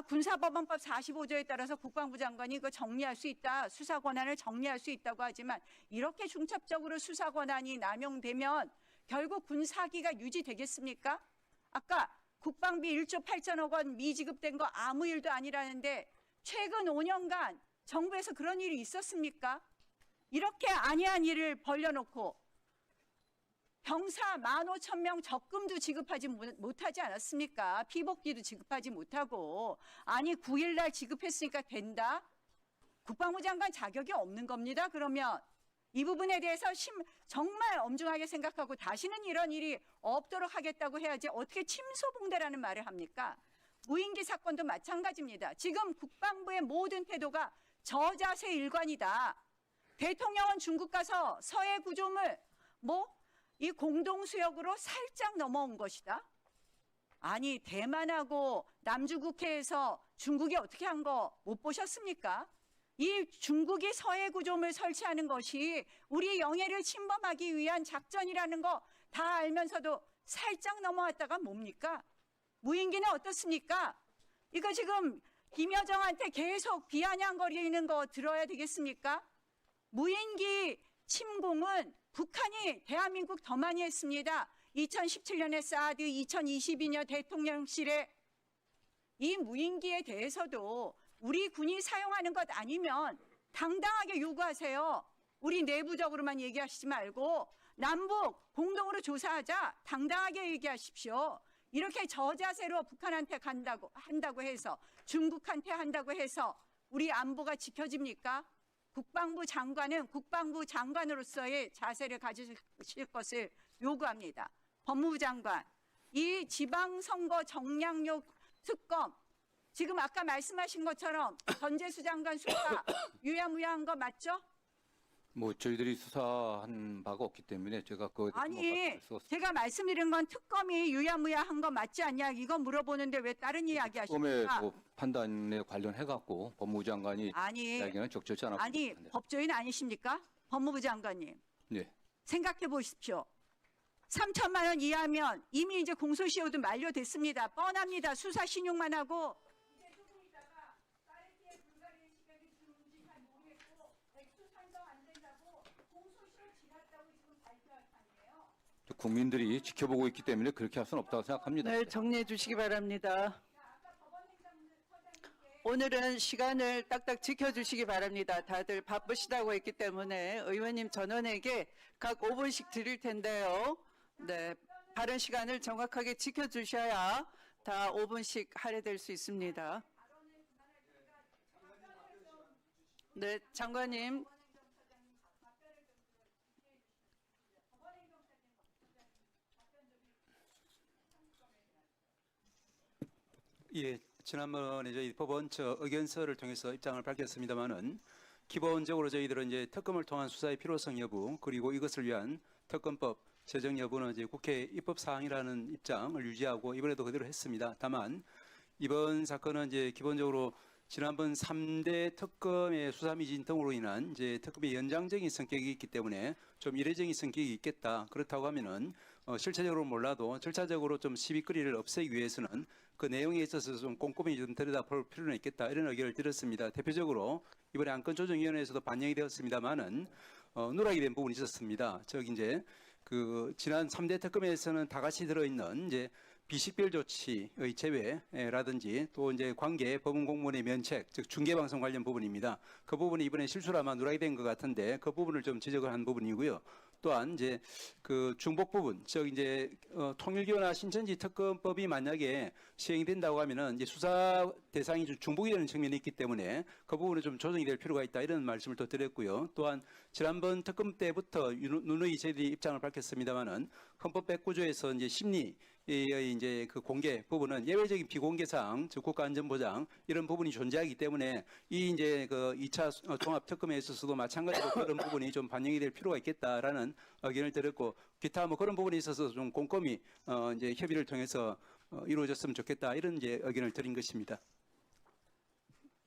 군사법원법 45조에 따라서 국방부 장관이 이거 정리할 수 있다. 수사 권한을 정리할 수 있다고 하지만 이렇게 중첩적으로 수사 권한이 남용되면 결국 군사기가 유지되겠습니까? 아까 국방비 1조 8천억 원 미지급된 거 아무 일도 아니라는데 최근 5년간 정부에서 그런 일이 있었습니까? 이렇게 아니한 일을 벌려놓고 병사 15,000명 적금도 지급하지 못하지 않았습니까? 피복비도 지급하지 못하고. 아니 9일날 지급했으니까 된다? 국방부 장관 자격이 없는 겁니다. 그러면 이 부분에 대해서 정말 엄중하게 생각하고 다시는 이런 일이 없도록 하겠다고 해야지 어떻게 침소봉대라는 말을 합니까? 무인기 사건도 마찬가지입니다. 지금 국방부의 모든 태도가 저자세 일관이다. 대통령은 중국 가서 서해 구조물 이 공동수역으로 살짝 넘어온 것이다. 아니 대만하고 남주국해에서 중국이 어떻게 한 거 못 보셨습니까? 이 중국이 서해 구조물 설치하는 것이 우리 영해를 침범하기 위한 작전이라는 거 다 알면서도 살짝 넘어왔다가 뭡니까? 무인기는 어떻습니까? 이거 지금 김여정한테 계속 비아냥거리는 거 들어야 되겠습니까? 무인기 침공은 북한이 대한민국 더 많이 했습니다. 2017년에 사드, 2022년 대통령실에 이 무인기에 대해서도 우리 군이 사용하는 것 아니면 당당하게 요구하세요. 우리 내부적으로만 얘기하시지 말고 남북 공동으로 조사하자. 당당하게 얘기하십시오. 이렇게 저자세로 북한한테 한다고 해서 중국한테 한다고 해서 우리 안보가 지켜집니까? 국방부 장관은 국방부 장관으로서의 자세를 가지실 것을 요구합니다. 법무부 장관, 이 지방선거 정량용 특검 지금 아까 말씀하신 것처럼 전재수 장관 수사 유야무야한 거 맞죠? 뭐 저희들이 수사한 바가 없기 때문에 제가 그거에 대해서 아니 말씀할 수 없습니다. 제가 말씀드린 건 특검이 유야무야한 거 맞지 않냐 이거 물어보는데 왜 다른 이야기 특검의 하십니까? 그 판단에 관련해 갖고 법무부 장관이 아니 이야기는 적절치 않았고 아니 법조인 아니십니까? 법무부 장관님 네. 생각해 보십시오. 3천만 원 이하면 이미 이제 공소시효도 만료됐습니다. 뻔합니다. 수사 신용만 하고 이제 조금 있다가 파리티에 불가리아 시간이 들어온지 잘 모르겠고 액수 산정 안 된다고 공소시효 지났다고 지금 발표할 판이에요. 국민들이 지켜보고 있기 때문에 그렇게 할 수는 없다고 생각합니다. 네, 정리해 주시기 바랍니다. 오늘은 시간을 딱딱 지켜주시기 바랍니다. 다들 바쁘시다고 했기 때문에 의원님 전원에게 각 5분씩 드릴 텐데요. 네, 발언 시간을 정확하게 지켜주셔야 다 5분씩 할애될 수 있습니다. 네, 장관님. 예, 지난번에 저희 법원 의견서를 통해서 입장을 밝혔습니다만은 기본적으로 저희들은 이제 특검을 통한 수사의 필요성 여부 그리고 이것을 위한 특검법 제정 여부는 이제 국회 입법 사항이라는 입장을 유지하고 이번에도 그대로 했습니다. 다만 이번 사건은 이제 기본적으로 지난번 3대 특검의 수사 미진 등으로 인한 이제 특검의 연장적인 성격이 있기 때문에 좀 이례적인 성격이 있겠다. 그렇다고 하면은 실체적으로 몰라도 절차적으로 좀 시비거리를 없애기 위해서는 그 내용에 있어서 좀 꼼꼼히 좀 들여다볼 필요는 있겠다. 이런 의견을 드렸습니다. 대표적으로 이번에 안건조정위원회에서도 반영이 되었습니다만은 누락이 된 부분이 있었습니다. 즉 이제 그 지난 3대 특검에서는 다 같이 들어있는 이제 비식별 조치의 제외라든지 또 이제 관계 법원 공무원의 면책, 즉 중계방송 관련 부분입니다. 그 부분이 이번에 실수로 아마 누락이 된 것 같은데 그 부분을 좀 지적을 한 부분이고요. 또한 이제 그 중복 부분, 즉 이제 통일교나 신천지 특검법이 만약에 시행된다고 하면은 이제 수사 대상이 좀 중복이 되는 측면이 있기 때문에 그 부분은 좀 조정이 될 필요가 있다 이런 말씀을 또 드렸고요. 또한 지난번 특검 때부터 누누이 저희들이 입장을 밝혔습니다만은 헌법 109조에서 이제 심리의 이제 그 공개 부분은 예외적인 비공개 사항, 즉 국가안전보장 이런 부분이 존재하기 때문에 이 이제 그 2차 종합 특검에 있어서도 마찬가지로 그런 부분이 좀 반영이 될 필요가 있겠다라는 의견을 드렸고 기타 뭐 그런 부분에 있어서 좀 꼼꼼히 이제 협의를 통해서 이루어졌으면 좋겠다 이런 이제 의견을 드린 것입니다.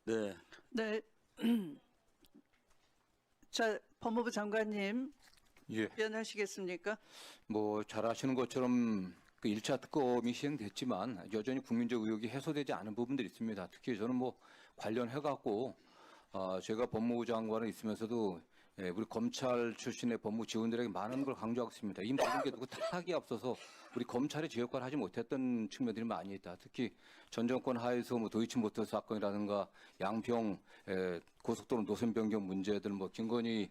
네. 네. 자, 법무부 장관님 예. 답변하시겠습니까? 뭐 잘 아시는 것처럼 그 1차 특검이 시행됐지만 여전히 국민적 의혹이 해소되지 않은 부분들이 있습니다. 특히 저는 뭐 관련해 갖고 제가 법무부 장관에 있으면서도 우리 검찰 출신의 법무 직원들에게 많은 걸 강조하고 있습니다. 이 모든 게 누구 탓하기에 앞서서 우리 검찰이 제 역할을 하지 못했던 측면들이 많이 있다. 특히 전 정권 하에서 뭐 도이치모터 사건이라든가 양평 고속도로 노선 변경 문제들 뭐 김건희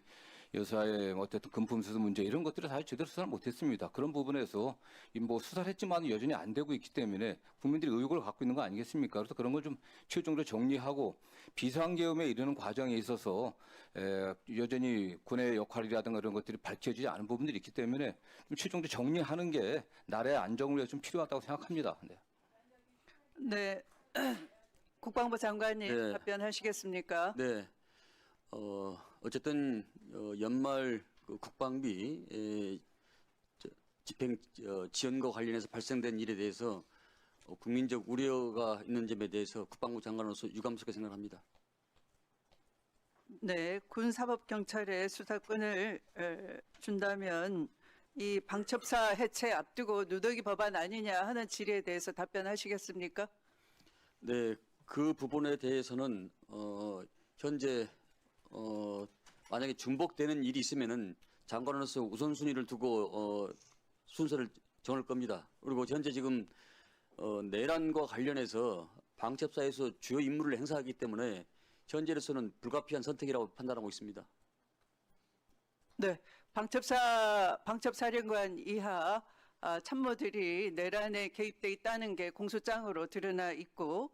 여사의 어쨌든 금품수수 문제 이런 것들을 사실 제대로 수사를 못했습니다. 그런 부분에서 뭐 수사를 했지만 여전히 안 되고 있기 때문에 국민들이 의혹을 갖고 있는 거 아니겠습니까? 그래서 그런 걸 좀 최종적으로 정리하고 비상계엄에 이르는 과정에 있어서 여전히 군의 역할이라든가 이런 것들이 밝혀지지 않은 부분들이 있기 때문에 좀 최종적으로 정리하는 게 나라의 안정을 위해서 좀 필요하다고 생각합니다. 네. 네. 국방부 장관님 네. 답변하시겠습니까? 네. 어쨌든 연말 그 국방비 집행 지원과 관련해서 발생된 일에 대해서 국민적 우려가 있는 점에 대해서 국방부 장관으로서 유감스럽게 생각합니다. 네, 군사법경찰에 수사권을 준다면 이 방첩사 해체 앞두고 누더기 법안 아니냐 하는 질의에 대해서 답변하시겠습니까? 네, 그 부분에 대해서는 현재 만약에 중복되는 일이 있으면은 장관으로서 우선순위를 두고 순서를 정할 겁니다. 그리고 현재 지금 내란과 관련해서 방첩사에서 주요 임무를 행사하기 때문에 현재로서는 불가피한 선택이라고 판단하고 있습니다. 네, 방첩사령관 이하 참모들이 내란에 개입돼 있다는 게 공소장으로 드러나 있고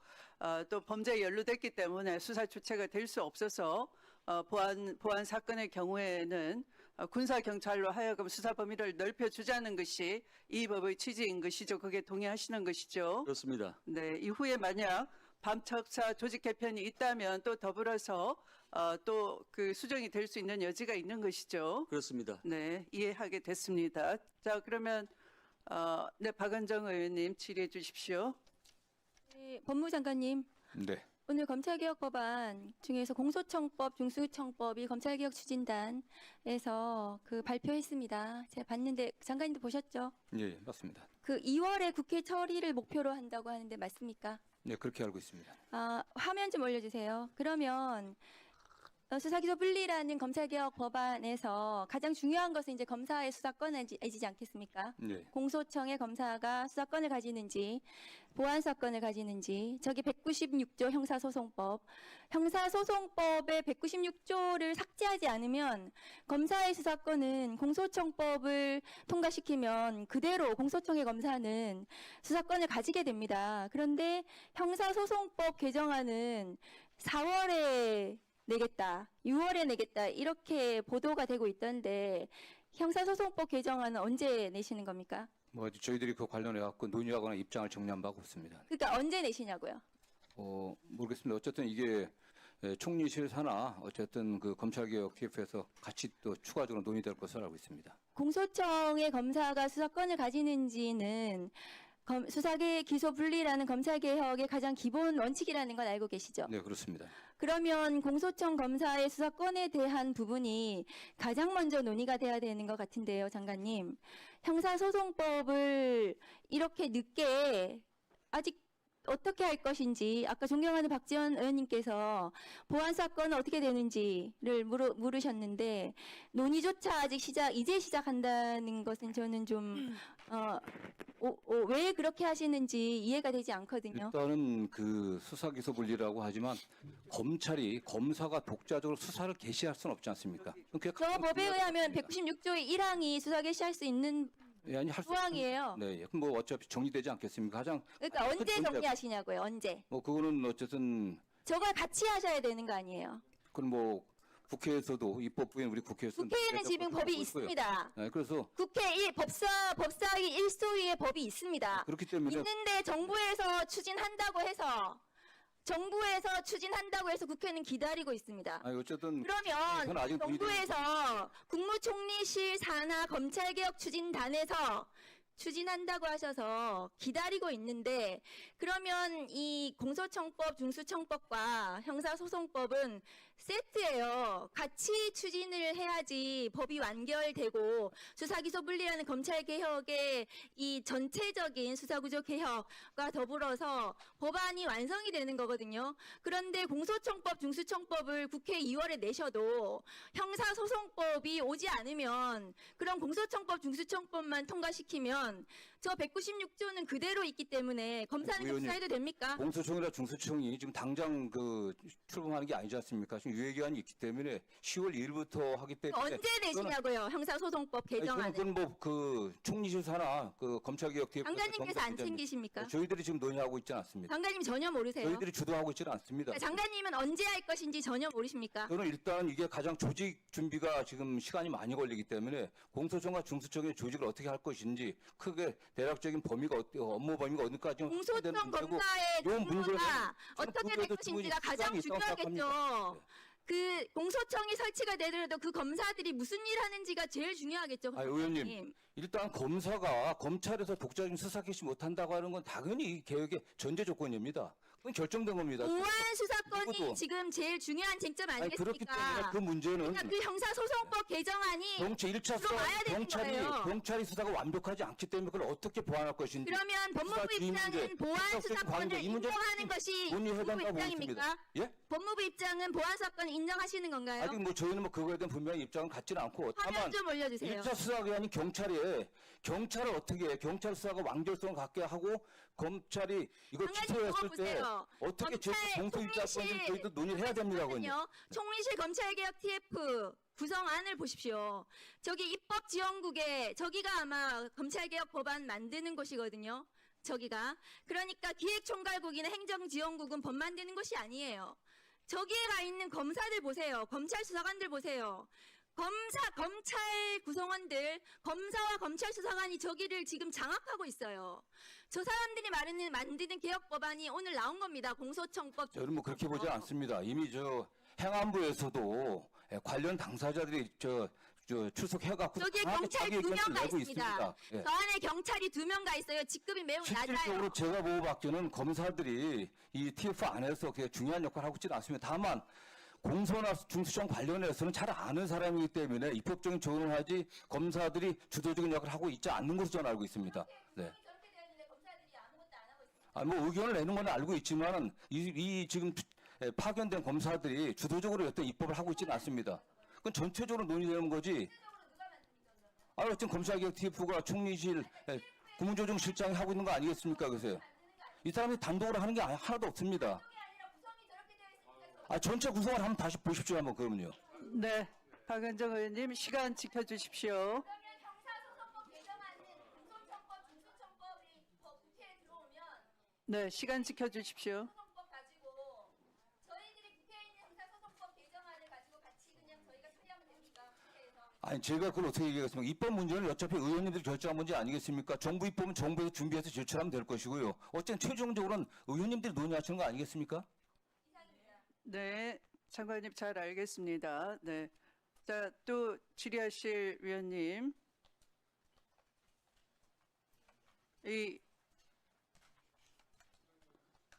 또 범죄에 연루됐기 때문에 수사 주체가 될 수 없어서 보안 사건의 경우에는 군사 경찰로 하여금 수사 범위를 넓혀주자는 것이 이 법의 취지인 것이죠. 그게 동의하시는 것이죠. 그렇습니다. 네, 이후에 만약 방첩사 조직 개편이 있다면 또 더불어서 또 그 수정이 될 수 있는 여지가 있는 것이죠. 그렇습니다. 네, 이해하게 됐습니다. 자, 그러면 네, 박은정 의원님 질의해 주십시오. 네, 법무장관님, 네. 오늘 검찰개혁 법안 중에서 공소청법, 중수청법이 검찰개혁 추진단에서 그 발표했습니다. 제가 봤는데 장관님도 보셨죠? 예, 맞습니다. 그 2월에 국회 처리를 목표로 한다고 하는데 맞습니까? 네, 그렇게 알고 있습니다. 화면 좀 올려주세요. 그러면 수사기소 분리라는 검찰개혁 법안에서 가장 중요한 것은 이제 검사의 수사권이지 않겠습니까? 네. 공소청의 검사가 수사권을 가지는지 보안사건을 가지는지 저기 196조 형사소송법의 196조를 삭제하지 않으면 검사의 수사권은 공소청법을 통과시키면 그대로 공소청의 검사는 수사권을 가지게 됩니다. 그런데 형사소송법 개정안은 4월에 내겠다, 6월에 내겠다 이렇게 보도가 되고 있던데 형사소송법 개정안은 언제 내시는 겁니까? 뭐 저희들이 그 관련해 갖고 논의하거나 입장을 정리한 바가 없습니다. 그러니까 언제 내시냐고요? 모르겠습니다. 어쨌든 이게 총리실 산하 어쨌든 그 검찰개혁 TF에서 같이 또 추가적으로 논의될 것으로 알고 있습니다. 공소청의 검사가 수사권을 가지는지는 수사계 기소 분리라는 검찰개혁의 가장 기본 원칙이라는 건 알고 계시죠? 네, 그렇습니다. 그러면 공소청 검사의 수사권에 대한 부분이 가장 먼저 논의가 돼야 되는 것 같은데요, 장관님. 형사소송법을 이렇게 늦게 아직 어떻게 할 것인지 아까 존경하는 박지원 의원님께서 보안사건은 어떻게 되는지를 물으셨는데 논의조차 아직 이제 시작한다는 것은 저는 좀 왜 그렇게 하시는지 이해가 되지 않거든요. 일단은 그 수사기소 분리라고 하지만 검사가 독자적으로 수사를 개시할 수는 없지 않습니까? 저 법에 의하면 196조의 1항이 수사 개시할 수 있는 아니 할 수 조항이에요. 네, 그럼 뭐 어차피 정리되지 않겠습니까? 그러니까 언제 정리하시냐고요, 언제? 뭐 그거는 어쨌든 저걸 같이 하셔야 되는 거 아니에요? 그럼 뭐 국회에서도 입법부에 우리 국회에서 국회에는 지금 법이 있습니다. 네, 그래서 국회 법사위 1소위에 법이 있습니다. 그렇기 때문에 있는데 정부에서 추진한다고 해서 국회는 기다리고 있습니다. 아니 어쨌든 그러면 그건 아직 정부에서 국무총리실 산하 검찰개혁 추진단에서 추진한다고 하셔서 기다리고 있는데 그러면 이 공소청법, 중수청법과 형사소송법은 세트예요. 같이 추진을 해야지 법이 완결되고 수사기소 분리라는 검찰개혁의 이 전체적인 수사구조 개혁과 더불어서 법안이 완성이 되는 거거든요. 그런데 공소청법, 중수청법을 국회 2월에 내셔도 형사소송법이 오지 않으면 그럼 공소청법, 중수청법만 통과시키면 저 196조는 그대로 있기 때문에 검사는 의원님, 수사해도 됩니까? 공소청이나 중수청이 지금 당장 그 출범하는 게 아니지 않습니까? 지금 유예기한이 있기 때문에 10월 1일부터 하기 때문에 언제 내시냐고요? 형사소송법 개정안을. 그건 뭐그 총리실사나 그 검찰개혁 TF 장관님께서 안 챙기십니까? 저희들이 지금 논의하고 있지는 않습니다. 장관님 전혀 모르세요? 저희들이 주도하고 있지는 않습니다. 그러니까 장관님은 언제 할 것인지 전혀 모르십니까? 저는 일단 이게 가장 조직 준비가 지금 시간이 많이 걸리기 때문에 공소청과 중수청의 조직을 어떻게 할 것인지 크게 대략적인 범위가 업무 범위가 어디까지 공소청 검사의 직무가 어떻게 될 것인지가 가장 중요하겠죠. 그 공소청이 설치가 되더라도 그 검사들이 무슨 일 하는지가 제일 중요하겠죠. 의원님, 일단 검사가 검찰에서 독자적인 수사 개시 못한다고 하는 건 당연히 이 개혁의 전제 조건입니다. 그건 결정된 겁니다. 보안 수사권이 누구도. 지금 제일 중요한 쟁점 그렇기 때문에 아니겠습니까? 그 문제는 그러니까 그 형사소송법 개정안이 경찰 1차 들어와야 되는 거예요. 경찰이 수사가 완벽하지 않기 때문에 그걸 어떻게 보완할 것인지 그러면 법무부 수사 지휘 문제, 입장은 보안 수사권 수사권을 관계, 이 문제는 인정하는 것이 논의해야 법무부 된다고 입장입니까? 보겠습니다. 예? 법무부 입장은 보안 수사권을 인정하시는 건가요? 아직 뭐 저희는 뭐 그거에 대한 분명한 입장은 갖지는 않고 다만 화면 좀 올려주세요. 1차 수사기관인 경찰을 어떻게 해? 경찰 수사가 완결성을 갖게 하고 검찰이 이걸 장관님 취소했을 그거 때 보세요. 어떻게 제 공소 입장권을 저희도 논의를 해야 됩니다. 그건요. 잠깐만요. 총리실 검찰개혁 TF 구성안을 보십시오. 저기 입법지원국에 저기가 아마 검찰개혁 법안 만드는 곳이거든요. 저기가. 그러니까 기획총괄국이나 행정지원국은 법 만드는 곳이 아니에요. 저기에 가 있는 검사들 보세요. 검찰 수사관들 보세요. 검찰 구성원들, 검사와 검찰 수사관이 저기를 지금 장악하고 있어요. 저 사람들이 만드는 개혁 법안이 오늘 나온 겁니다. 공소청법. 저는 뭐 그렇게 보지 않습니다. 이미 저 행안부에서도 관련 당사자들이 출석해갖고 저기에 강하게 경찰 자기 2명 의견을 가 내고 있습니다. 예. 저 안에 경찰이 2명 가 있어요. 직급이 매우 실질적으로 낮아요. 제가 보고받기는 검사들이 이 TF 안에서 그게 중요한 역할을 하고 있지는 않습니다. 다만 공소나 중수청 관련해서는 잘 아는 사람이기 때문에 입법적인 조언을 하지 검사들이 주도적인 역할을 하고 있지 않는 것으로 저는 알고 있습니다. 네. 뭐 의견을 내는 건 알고 있지만 이 지금 파견된 검사들이 주도적으로 어떤 입법을 하고 있지는 않습니다. 그건 전체적으로 논의되는 거지. 지금 검찰개혁 TF가 총리실 국무조정실장이 하고 있는 거 아니겠습니까? 그래서요. 이 사람이 단독으로 하는 게 하나도 없습니다. 전체 구성을 한번 다시 보십시오. 한번 그러면요. 네, 박은정 의원님 시간 지켜주십시오. 그러면 형사소송법 개정안은 공소청법, 중수청법이 국회에 들어오면 네, 시간 지켜주십시오. 소송법 가지고 저희들이 국회에 있는 형사소송법 개정안을 가지고 같이 그냥 저희가 처리하면 됩니까? 국회에서. 제가 그걸 어떻게 얘기하겠습니까? 입법 문제는 어차피 의원님들이 결정한 문제 아니겠습니까? 정부 입법은 정부에서 준비해서 제출하면 될 것이고요. 어쨌든 최종적으로는 의원님들이 논의하시는 거 아니겠습니까? 네, 장관님 잘 알겠습니다. 네, 자, 또 질의하실 위원님.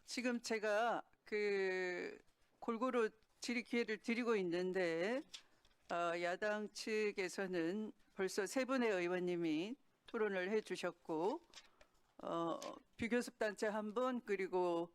지금 제가 골고루 질의 기회를 드리고 있는데 야당 측에서는 벌써 3분의 의원님이 토론을 해주셨고 비교섭 단체 1분 그리고